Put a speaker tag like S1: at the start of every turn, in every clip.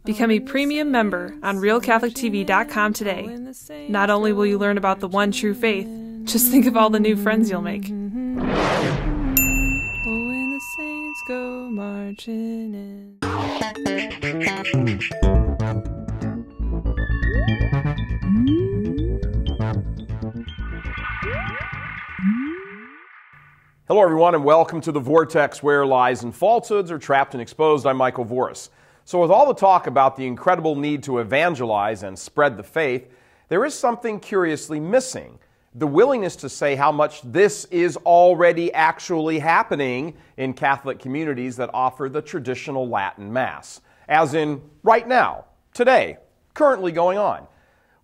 S1: Become a premium member on RealCatholicTV.com today. Not only will you learn about the one true faith, just think of all the new friends you'll make.
S2: When the saints go marching in.
S3: Hello, everyone, and welcome to The Vortex, where lies and falsehoods are trapped and exposed. I'm Michael Voris. So with all the talk about the incredible need to evangelize and spread the faith, there is something curiously missing: the willingness to say how much this is already actually happening in Catholic communities that offer the traditional Latin Mass. As in, right now, today, currently going on.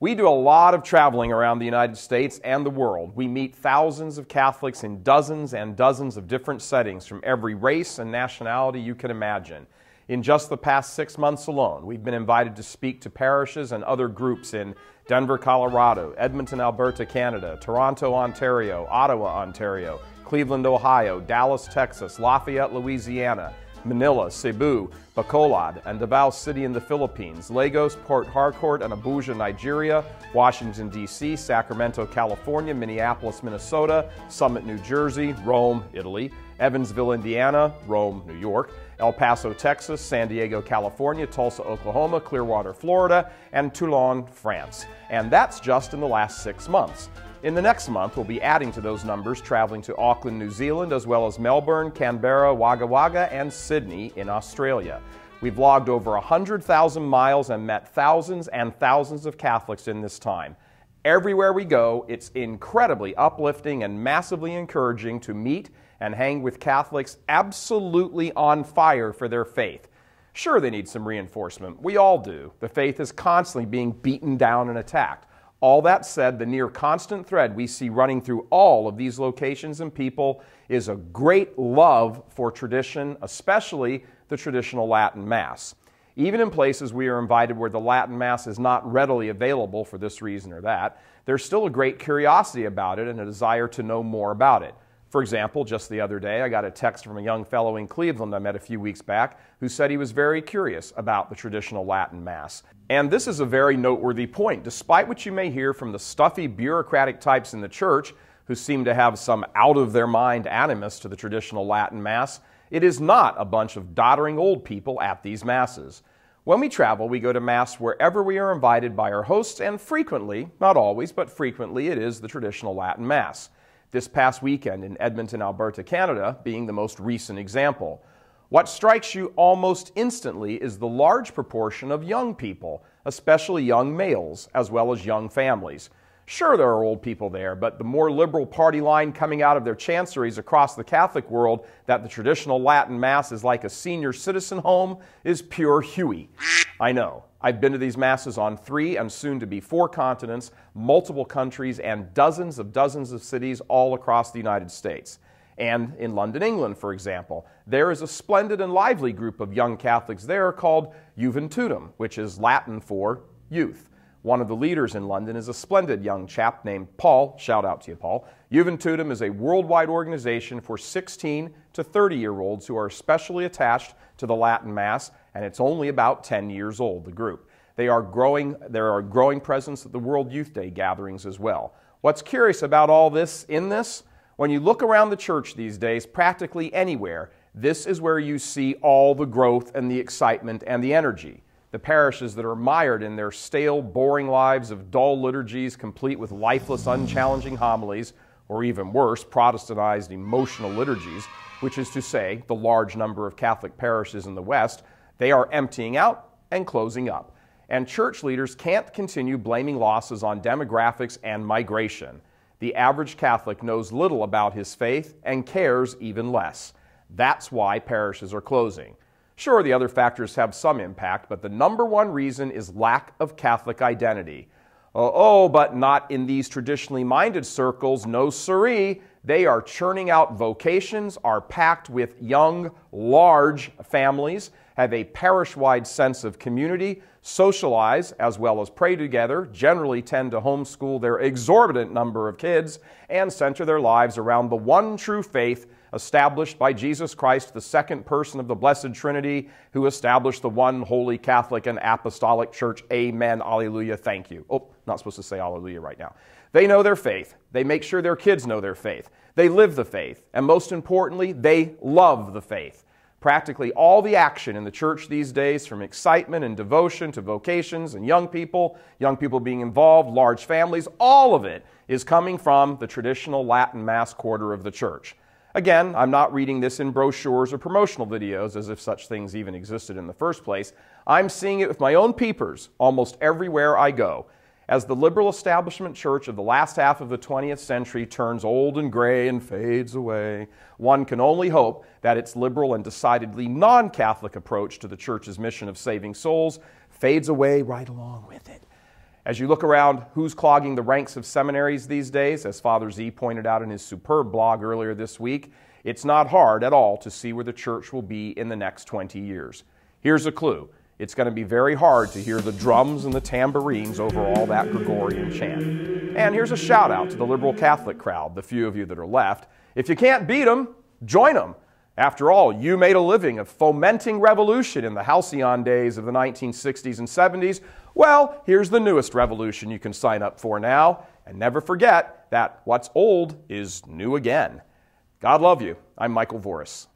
S3: We do a lot of traveling around the United States and the world. We meet thousands of Catholics in dozens and dozens of different settings from every race and nationality you can imagine. In just the past 6 months alone, we've been invited to speak to parishes and other groups in Denver, Colorado, Edmonton, Alberta, Canada, Toronto, Ontario, Ottawa, Ontario, Cleveland, Ohio, Dallas, Texas, Lafayette, Louisiana, Manila, Cebu, Bacolod, and Davao City in the Philippines, Lagos, Port Harcourt, and Abuja, Nigeria, Washington, D.C., Sacramento, California, Minneapolis, Minnesota, Summit, New Jersey, Rome, Italy, Evansville, Indiana, Rome, New York, El Paso, Texas, San Diego, California, Tulsa, Oklahoma, Clearwater, Florida, and Toulon, France. And that's just in the last 6 months. In the next month, we'll be adding to those numbers, traveling to Auckland, New Zealand, as well as Melbourne, Canberra, Wagga Wagga, and Sydney in Australia. We've logged over 100,000 miles and met thousands and thousands of Catholics in this time. Everywhere we go, it's incredibly uplifting and massively encouraging to meet and hang with Catholics absolutely on fire for their faith. Sure, they need some reinforcement. We all do. The faith is constantly being beaten down and attacked. All that said, the near constant thread we see running through all of these locations and people is a great love for tradition, especially the traditional Latin Mass. Even in places we are invited where the Latin Mass is not readily available for this reason or that, there's still a great curiosity about it and a desire to know more about it. For example, just the other day, I got a text from a young fellow in Cleveland I met a few weeks back who said he was very curious about the traditional Latin Mass. And this is a very noteworthy point. Despite what you may hear from the stuffy bureaucratic types in the church who seem to have some out-of-their-mind animus to the traditional Latin Mass, it is not a bunch of doddering old people at these Masses. When we travel, we go to Mass wherever we are invited by our hosts, and frequently, not always, but frequently, it is the traditional Latin Mass. This past weekend in Edmonton, Alberta, Canada, being the most recent example. What strikes you almost instantly is the large proportion of young people, especially young males, as well as young families. Sure, there are old people there, but the more liberal party line coming out of their chanceries across the Catholic world that the traditional Latin Mass is like a senior citizen home is pure hooey. I know. I've been to these Masses on 3 and soon to be 4 continents, multiple countries, and dozens of cities all across the United States. And in London, England, for example, there is a splendid and lively group of young Catholics there called Juventutum, which is Latin for youth. One of the leaders in London is a splendid young chap named Paul. Shout out to you, Paul. Juventutum is a worldwide organization for 16 to 30-year-olds who are especially attached to the Latin Mass, and it's only about 10 years old, the group. There are a growing presence at the World Youth Day gatherings as well. What's curious about all this when you look around the church these days, practically anywhere, this is where you see all the growth and the excitement and the energy. The parishes that are mired in their stale, boring lives of dull liturgies complete with lifeless, unchallenging homilies, or even worse, Protestantized emotional liturgies, which is to say, the large number of Catholic parishes in the West, they are emptying out and closing up. And church leaders can't continue blaming losses on demographics and migration. The average Catholic knows little about his faith and cares even less. That's why parishes are closing. Sure, the other factors have some impact, but the number one reason is lack of Catholic identity. But not in these traditionally minded circles, no siree. They are churning out vocations, are packed with young, large families, have a parish-wide sense of community, socialize as well as pray together, generally tend to homeschool their exorbitant number of kids, and center their lives around the one true faith established by Jesus Christ, the second person of the Blessed Trinity, who established the one holy Catholic and Apostolic Church. Amen. Alleluia. Thank you. Oh, not supposed to say alleluia right now. They know their faith. They make sure their kids know their faith. They live the faith. And most importantly, they love the faith. Practically all the action in the church these days, from excitement and devotion to vocations and young people being involved, large families, all of it is coming from the traditional Latin Mass quarter of the church. Again, I'm not reading this in brochures or promotional videos as if such things even existed in the first place. I'm seeing it with my own peepers almost everywhere I go. As the liberal establishment church of the last half of the 20th century turns old and gray and fades away, one can only hope that its liberal and decidedly non-Catholic approach to the church's mission of saving souls fades away right along with it. As you look around who's clogging the ranks of seminaries these days, as Father Z pointed out in his superb blog earlier this week, it's not hard at all to see where the church will be in the next 20 years. Here's a clue. It's going to be very hard to hear the drums and the tambourines over all that Gregorian chant. And here's a shout out to the liberal Catholic crowd, the few of you that are left. If you can't beat them, join them. After all, you made a living of fomenting revolution in the halcyon days of the 1960s and 70s. Well, here's the newest revolution you can sign up for now. And never forget that what's old is new again. God love you. I'm Michael Voris.